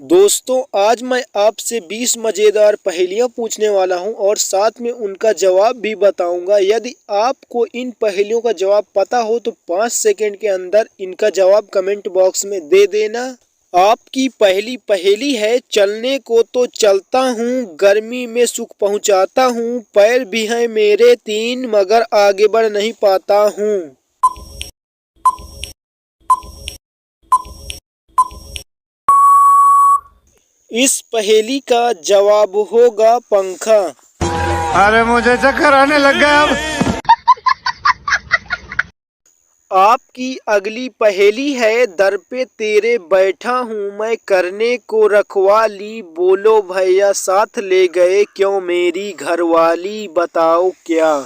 दोस्तों आज मैं आपसे 20 मज़ेदार पहेलियां पूछने वाला हूं और साथ में उनका जवाब भी बताऊंगा। यदि आपको इन पहेलियों का जवाब पता हो तो 5 सेकंड के अंदर इनका जवाब कमेंट बॉक्स में दे देना। आपकी पहली पहेली है, चलने को तो चलता हूँ, गर्मी में सुख पहुँचाता हूँ, पैर भी हैं मेरे 3 मगर आगे बढ़ नहीं पाता हूँ। इस पहेली का जवाब होगा पंखा। अरे मुझे चक्कर आने लग गया अब। आपकी अगली पहेली है, दर पे तेरे बैठा हूँ मैं, करने को रखवाली, बोलो भैया साथ ले गए क्यों मेरी घरवाली, बताओ क्या।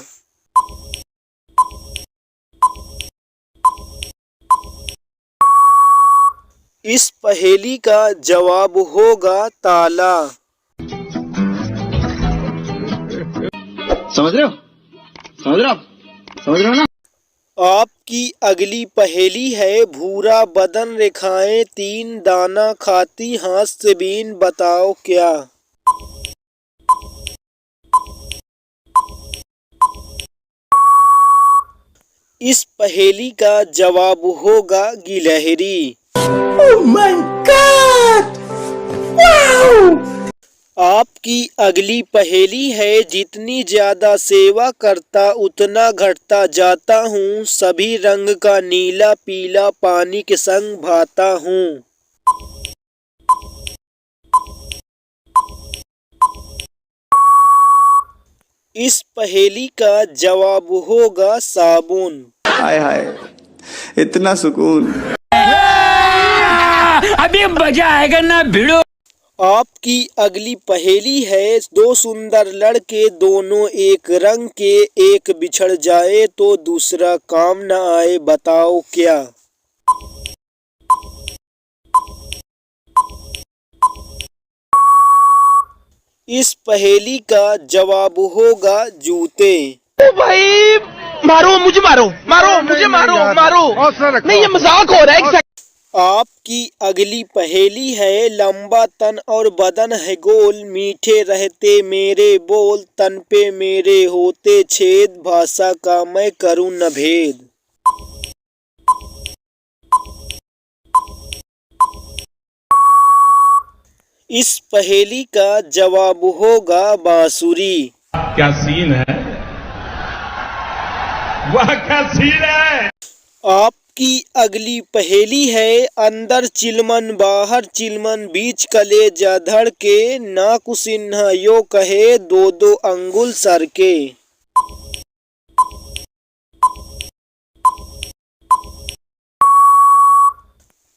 इस पहेली का जवाब होगा ताला। समझ रहे हो? समझ रहे हो? समझ रहे हो ना? आपकी अगली पहेली है, भूरा बदन रेखाएं 3 दाना खाती हाथ से बीन, बताओ क्या। इस पहेली का जवाब होगा गिलहरी। Oh my God! Wow! आपकी अगली पहेली है, जितनी ज्यादा सेवा करता उतना घटता जाता हूँ, सभी रंग का नीला पीला पानी के संग भाता हूँ। इस पहेली का जवाब होगा साबुन। हाय हाय, इतना सुकून। अभी मजा आएगा ना भिड़ो। आपकी अगली पहेली है, 2 सुंदर लड़के दोनों एक रंग के, एक बिछड़ जाए तो दूसरा काम न आए, बताओ क्या। इस पहेली का जवाब होगा जूते। ओ भाई मारो मुझे, मारो मारो मुझे, मारो मारो। नहीं ये मजाक हो रहा है। एक सेकंड। आपकी अगली पहेली है, लंबा तन और बदन है गोल, मीठे रहते मेरे बोल, तन पे मेरे होते छेद, भाषा का मैं करूं न भेद। इस पहेली का जवाब होगा बांसुरी। क्या सीन है, वाह क्या सीन है। आपकी अगली पहेली है, अंदर चिलमन बाहर चिलमन, बीच कलेजा धड़ के, नाकु सिन्हा यो कहे 2-2 अंगुल सर के।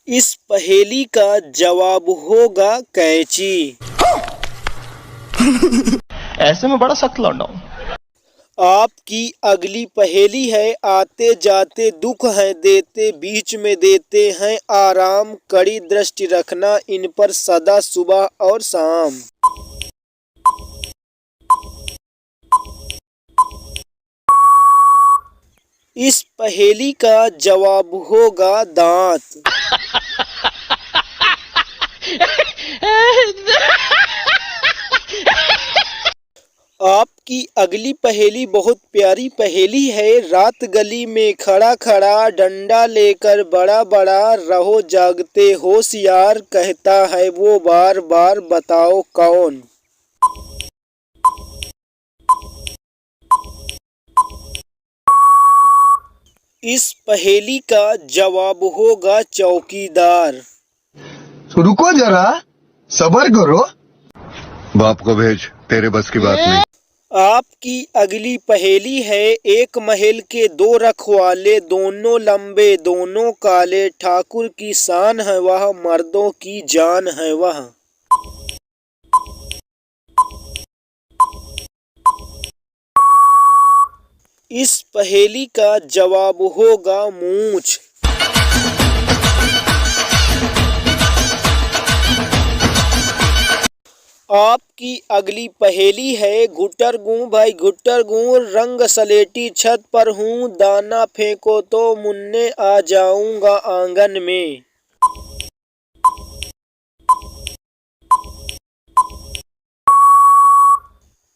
इस पहेली का जवाब होगा कैंची। ऐसे में बड़ा सख्त लौंडा हूं। आपकी अगली पहेली है, आते जाते दुख है देते, बीच में देते हैं आराम, कड़ी दृष्टि रखना इन पर सदा सुबह और शाम। इस पहेली का जवाब होगा दांत। आपकी अगली पहेली बहुत प्यारी पहेली है, रात गली में खड़ा खड़ा, डंडा लेकर बड़ा बड़ा, रहो जागते होशियार, कहता है वो बार बार, बताओ कौन। इस पहेली का जवाब होगा चौकीदार। रुको जरा, सब्र करो। बाप को भेज, तेरे बस की बात नहीं। आपकी अगली पहेली है, एक महल के 2 रखवाले, दोनों लंबे दोनों काले, ठाकुर की शान है वह, मर्दों की जान है वह। इस पहेली का जवाब होगा मूंछ। आपकी अगली पहेली है, घुटर गूं भाई घुटर गूं, रंग सलेटी छत पर हूँ, दाना फेंको तो मुन्ने आ जाऊंगा आंगन में।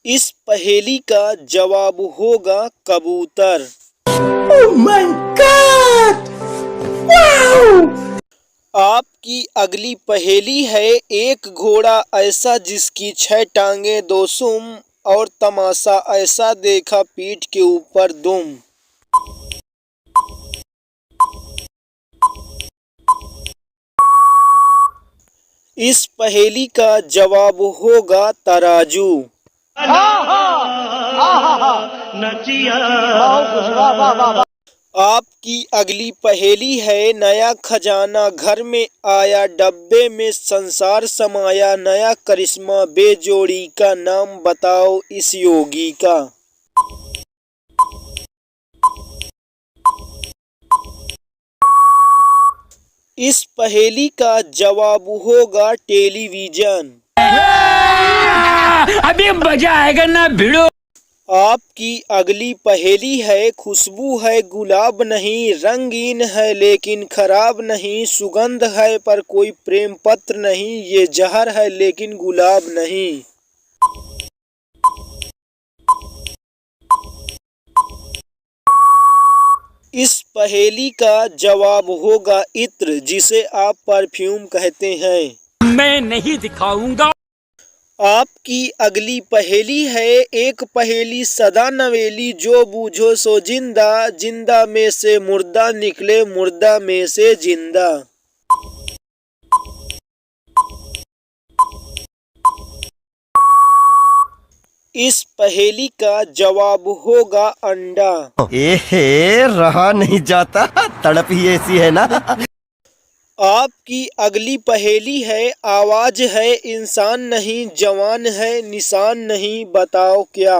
इस पहेली का जवाब होगा कबूतर। Oh my God! Wow! आपकी अगली पहेली है, एक घोड़ा ऐसा जिसकी 6 टांगे 2 सुम, और तमाशा ऐसा देखा पीठ के ऊपर दुम। इस पहेली का जवाब होगा तराजू। आपकी अगली पहेली है, नया खजाना घर में आया, डब्बे में संसार समाया, नया करिश्मा बेजोड़ी का, नाम बताओ इस योगी का। इस पहेली का जवाब होगा टेलीविजन। अभी मजा आएगा ना भिड़ो। आपकी अगली पहेली है, खुशबू है गुलाब नहीं, रंगीन है लेकिन खराब नहीं, सुगंध है पर कोई प्रेम पत्र नहीं, ये जहर है लेकिन गुलाब नहीं। इस पहेली का जवाब होगा इत्र, जिसे आप परफ्यूम कहते हैं। मैं नहीं दिखाऊंगा। आपकी अगली पहेली है, एक पहेली सदा नवेली, जो बूझो सो जिंदा, जिंदा में से मुर्दा निकले, मुर्दा में से जिंदा। इस पहेली का जवाब होगा अंडा। एहे रहा नहीं जाता, तड़प ही ऐसी है ना। आपकी अगली पहेली है, आवाज है इंसान नहीं, जवान है निशान नहीं, बताओ क्या।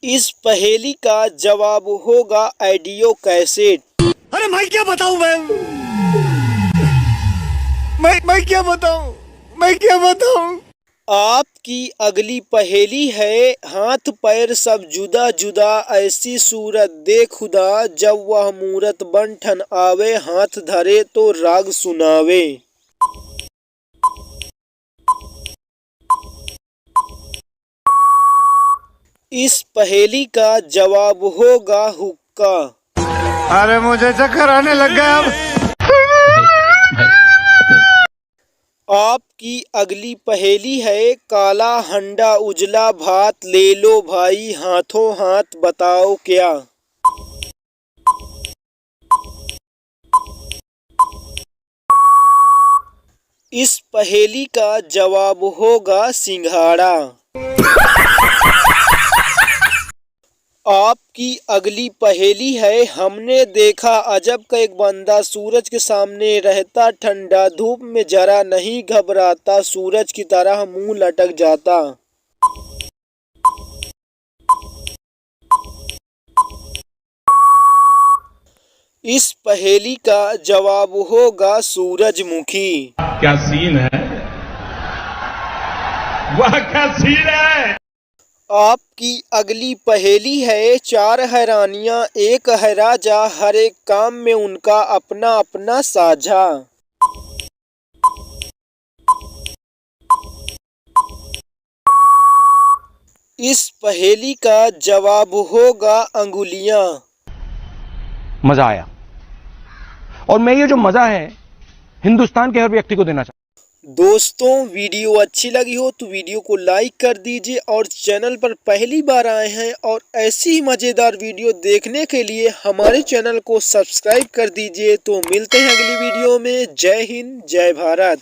इस पहेली का जवाब होगा ऑडियो कैसेट। अरे मैं क्या बताऊं, मैं क्या बताऊं, मैं क्या बताऊं। आपकी अगली पहेली है, हाथ पैर सब जुदा जुदा, ऐसी सूरत दे खुदा, जब वह मूरत बन ठन आवे, हाथ धरे तो राग सुनावे। इस पहेली का जवाब होगा हुक्का। अरे मुझे चक्कर आने लग गया अब। आपकी अगली पहेली है, काला हंडा उजला भात, ले लो भाई हाथों हाथ, बताओ क्या। इस पहेली का जवाब होगा सिंघाड़ा। आपकी अगली पहेली है, हमने देखा अजब का एक बंदा, सूरज के सामने रहता ठंडा, धूप में जरा नहीं घबराता, सूरज की तरह मुंह लटक जाता। इस पहेली का जवाब होगा सूरजमुखी। क्या सीन है, वाह क्या सीन है। आपकी अगली पहेली है, 4 हैरानियां एक है राजा, हर एक काम में उनका अपना अपना साझा। इस पहेली का जवाब होगा अंगुलियां। मजा आया, और मैं ये जो मजा है हिंदुस्तान के हर व्यक्ति को देना चाहता हूं। दोस्तों वीडियो अच्छी लगी हो तो वीडियो को लाइक कर दीजिए, और चैनल पर पहली बार आए हैं और ऐसी ही मज़ेदार वीडियो देखने के लिए हमारे चैनल को सब्सक्राइब कर दीजिए। तो मिलते हैं अगली वीडियो में। जय हिंद, जय भारत।